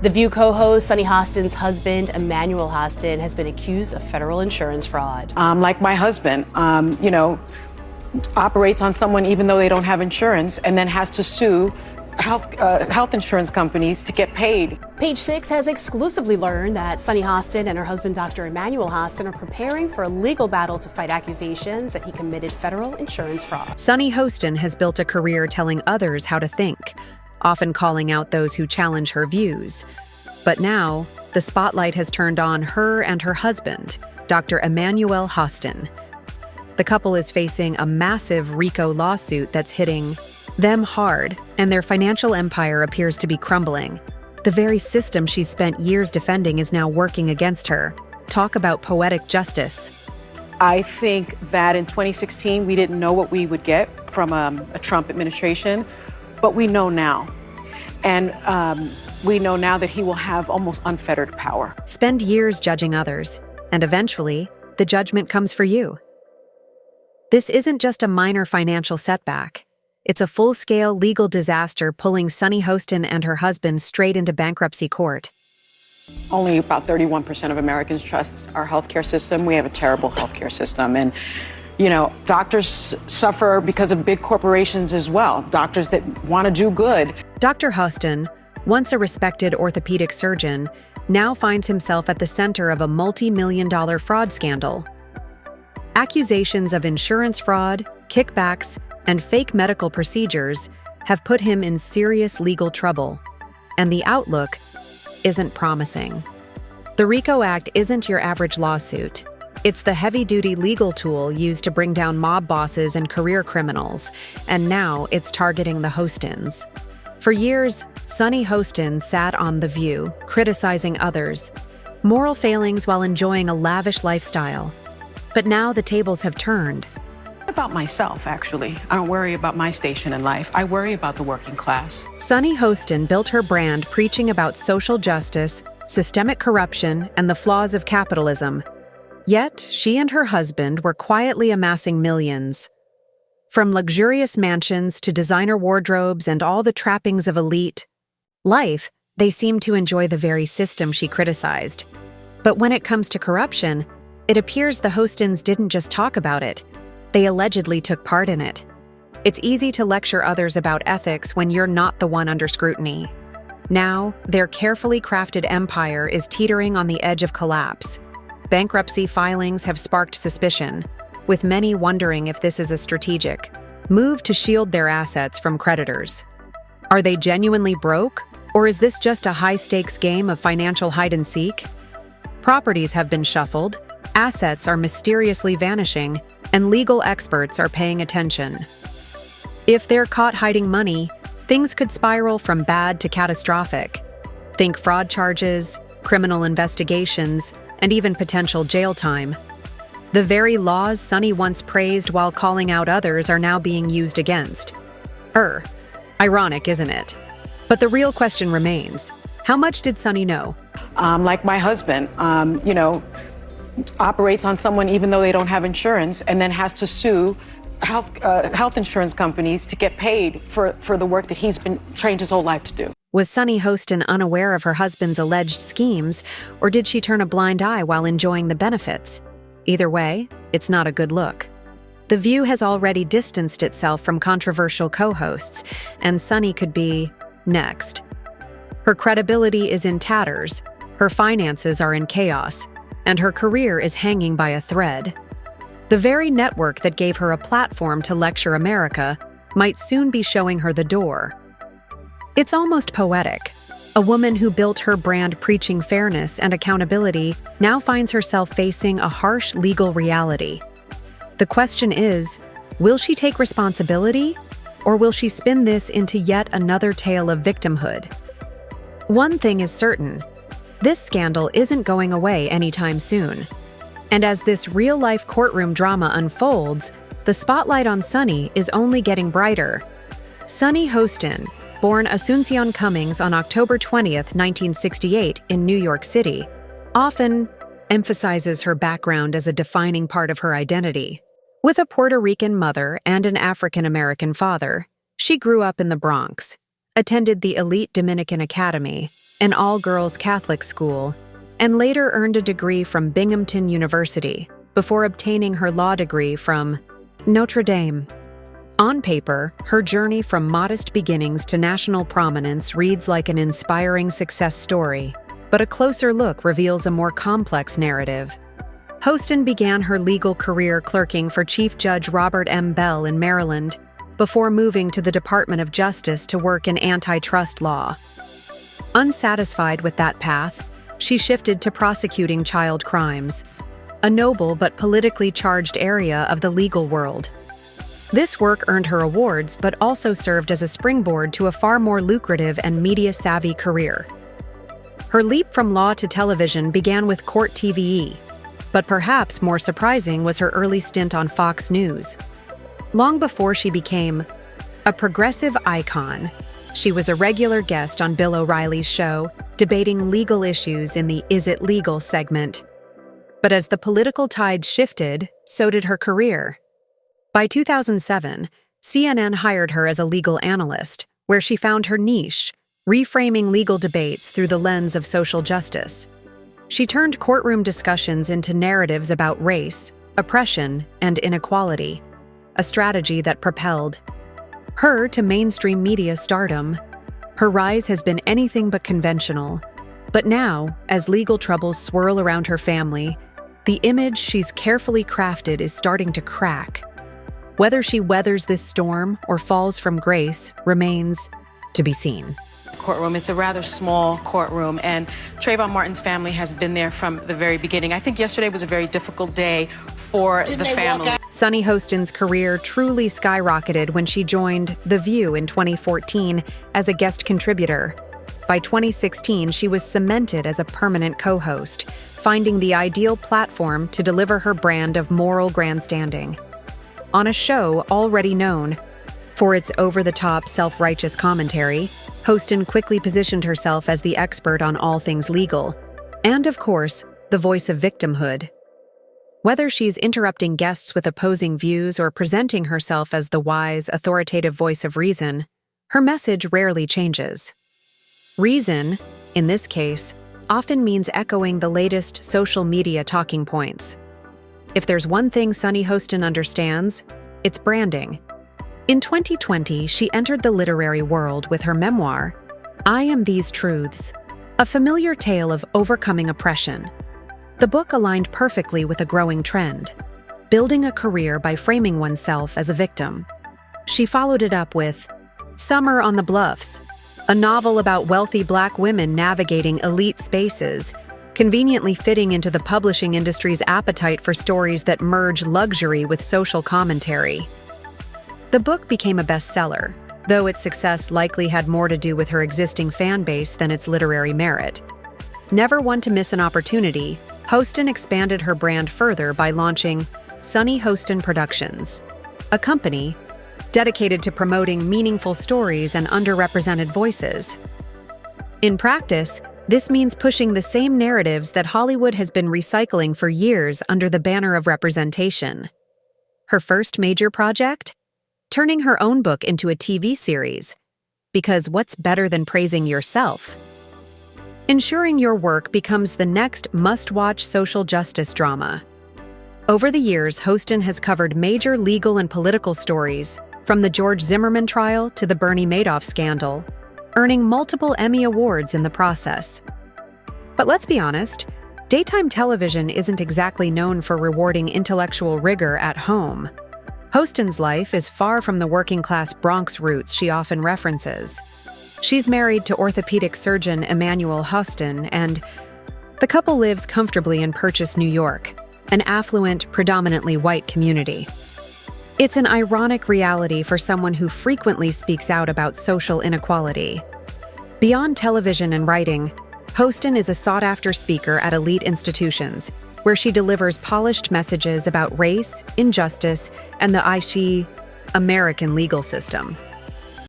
The View co-host Sunny Hostin's husband, Emmanuel Hostin, has been accused of federal insurance fraud. Like my husband, operates on someone even though they don't have insurance and then has to sue health insurance companies to get paid. Page 6 has exclusively learned that Sunny Hostin and her husband, Dr. Emmanuel Hostin, are preparing for a legal battle to fight accusations that he committed federal insurance fraud. Sunny Hostin has built a career telling others how to think, often calling out those who challenge her views. But now, the spotlight has turned on her and her husband, Dr. Emmanuel Hostin. The couple is facing a massive RICO lawsuit that's hitting them hard, and their financial empire appears to be crumbling. The very system she's spent years defending is now working against her. Talk about poetic justice. I think that in 2016, we didn't know what we would get from a Trump administration, but we know now. And we know now that he will have almost unfettered power. Spend years judging others, and eventually, the judgment comes for you. This isn't just a minor financial setback. It's a full-scale legal disaster pulling Sunny Hostin and her husband straight into bankruptcy court. Only about 31% of Americans trust our healthcare system. We have a terrible healthcare system. And, doctors suffer because of big corporations as well. Doctors that want to do good. Dr. Hostin, once a respected orthopedic surgeon, now finds himself at the center of a multi-million-dollar fraud scandal. Accusations of insurance fraud, kickbacks, and fake medical procedures have put him in serious legal trouble, and the outlook isn't promising. The RICO Act isn't your average lawsuit. It's the heavy-duty legal tool used to bring down mob bosses and career criminals, and now it's targeting the Hostins. For years, Sunny Hostin sat on The View, criticizing others, moral failings while enjoying a lavish lifestyle. But now the tables have turned. About myself, actually. I don't worry about my station in life. I worry about the working class. Sunny Hostin built her brand preaching about social justice, systemic corruption, and the flaws of capitalism. Yet, she and her husband were quietly amassing millions. From luxurious mansions to designer wardrobes and all the trappings of elite life, they seemed to enjoy the very system she criticized. But when it comes to corruption, it appears the Hostins didn't just talk about it. They allegedly took part in it. It's easy to lecture others about ethics when you're not the one under scrutiny. Now, their carefully crafted empire is teetering on the edge of collapse. Bankruptcy filings have sparked suspicion, with many wondering if this is a strategic move to shield their assets from creditors. Are they genuinely broke, or is this just a high-stakes game of financial hide-and-seek? Properties have been shuffled, assets are mysteriously vanishing, and legal experts are paying attention. If they're caught hiding money, things could spiral from bad to catastrophic. Think fraud charges, criminal investigations, and even potential jail time. The very laws Sunny once praised while calling out others are now being used against. Ironic, isn't it? But the real question remains, how much did Sunny know? Like my husband, operates on someone even though they don't have insurance and then has to sue health insurance companies to get paid for the work that he's been trained his whole life to do. Was Sunny Hostin unaware of her husband's alleged schemes, or did she turn a blind eye while enjoying the benefits? Either way, it's not a good look. The View has already distanced itself from controversial co-hosts, and Sunny could be next. Her credibility is in tatters, her finances are in chaos, and her career is hanging by a thread. The very network that gave her a platform to lecture America might soon be showing her the door. It's almost poetic. A woman who built her brand preaching fairness and accountability now finds herself facing a harsh legal reality. The question is, will she take responsibility, or will she spin this into yet another tale of victimhood? One thing is certain, this scandal isn't going away anytime soon. And as this real-life courtroom drama unfolds, the spotlight on Sunny is only getting brighter. Sunny Hostin, born Asuncion Cummings on October 20th, 1968 in New York City, often emphasizes her background as a defining part of her identity. With a Puerto Rican mother and an African-American father, she grew up in the Bronx, attended the elite Dominican Academy, an all-girls Catholic school, and later earned a degree from Binghamton University before obtaining her law degree from Notre Dame. On paper, her journey from modest beginnings to national prominence reads like an inspiring success story, but a closer look reveals a more complex narrative. Hostin began her legal career clerking for Chief Judge Robert M. Bell in Maryland before moving to the Department of Justice to work in antitrust law. Unsatisfied with that path, she shifted to prosecuting child crimes, a noble but politically charged area of the legal world. This work earned her awards but also served as a springboard to a far more lucrative and media-savvy career. Her leap from law to television began with Court TVE, but perhaps more surprising was her early stint on Fox News. Long before she became a progressive icon, she was a regular guest on Bill O'Reilly's show, debating legal issues in the Is It Legal segment. But as the political tides shifted, so did her career. By 2007, CNN hired her as a legal analyst, where she found her niche, reframing legal debates through the lens of social justice. She turned courtroom discussions into narratives about race, oppression, and inequality, a strategy that propelled her to mainstream media stardom. Her rise has been anything but conventional, but now, as legal troubles swirl around her family, the image she's carefully crafted is starting to crack. Whether she weathers this storm or falls from grace remains to be seen. Courtroom. It's a rather small courtroom, and Trayvon Martin's family has been there from the very beginning. I think yesterday was a very difficult day for the family. Sunny Hostin's career truly skyrocketed when she joined The View in 2014 as a guest contributor. By 2016, she was cemented as a permanent co-host, finding the ideal platform to deliver her brand of moral grandstanding. On a show already known for its over-the-top self-righteous commentary, Hostin quickly positioned herself as the expert on all things legal, and of course, the voice of victimhood. Whether she's interrupting guests with opposing views or presenting herself as the wise, authoritative voice of reason, her message rarely changes. Reason, in this case, often means echoing the latest social media talking points. If there's one thing Sunny Hostin understands, it's branding. In 2020, she entered the literary world with her memoir, I Am These Truths, a familiar tale of overcoming oppression. The book aligned perfectly with a growing trend, building a career by framing oneself as a victim. She followed it up with Summer on the Bluffs, a novel about wealthy Black women navigating elite spaces, conveniently fitting into the publishing industry's appetite for stories that merge luxury with social commentary. The book became a bestseller, though its success likely had more to do with her existing fan base than its literary merit. Never one to miss an opportunity, Hostin expanded her brand further by launching Sunny Hostin Productions, a company dedicated to promoting meaningful stories and underrepresented voices. In practice, this means pushing the same narratives that Hollywood has been recycling for years under the banner of representation. Her first major project? Turning her own book into a TV series. Because what's better than praising yourself? Ensuring your work becomes the next must-watch social justice drama. Over the years, Hostin has covered major legal and political stories, from the George Zimmerman trial to the Bernie Madoff scandal, earning multiple Emmy Awards in the process. But let's be honest, daytime television isn't exactly known for rewarding intellectual rigor at home. Hostin's life is far from the working-class Bronx roots she often references. She's married to orthopedic surgeon Emmanuel Hostin, and the couple lives comfortably in Purchase, New York, an affluent, predominantly white community. It's an ironic reality for someone who frequently speaks out about social inequality. Beyond television and writing, Hostin is a sought-after speaker at elite institutions, where she delivers polished messages about race, injustice, and the American legal system.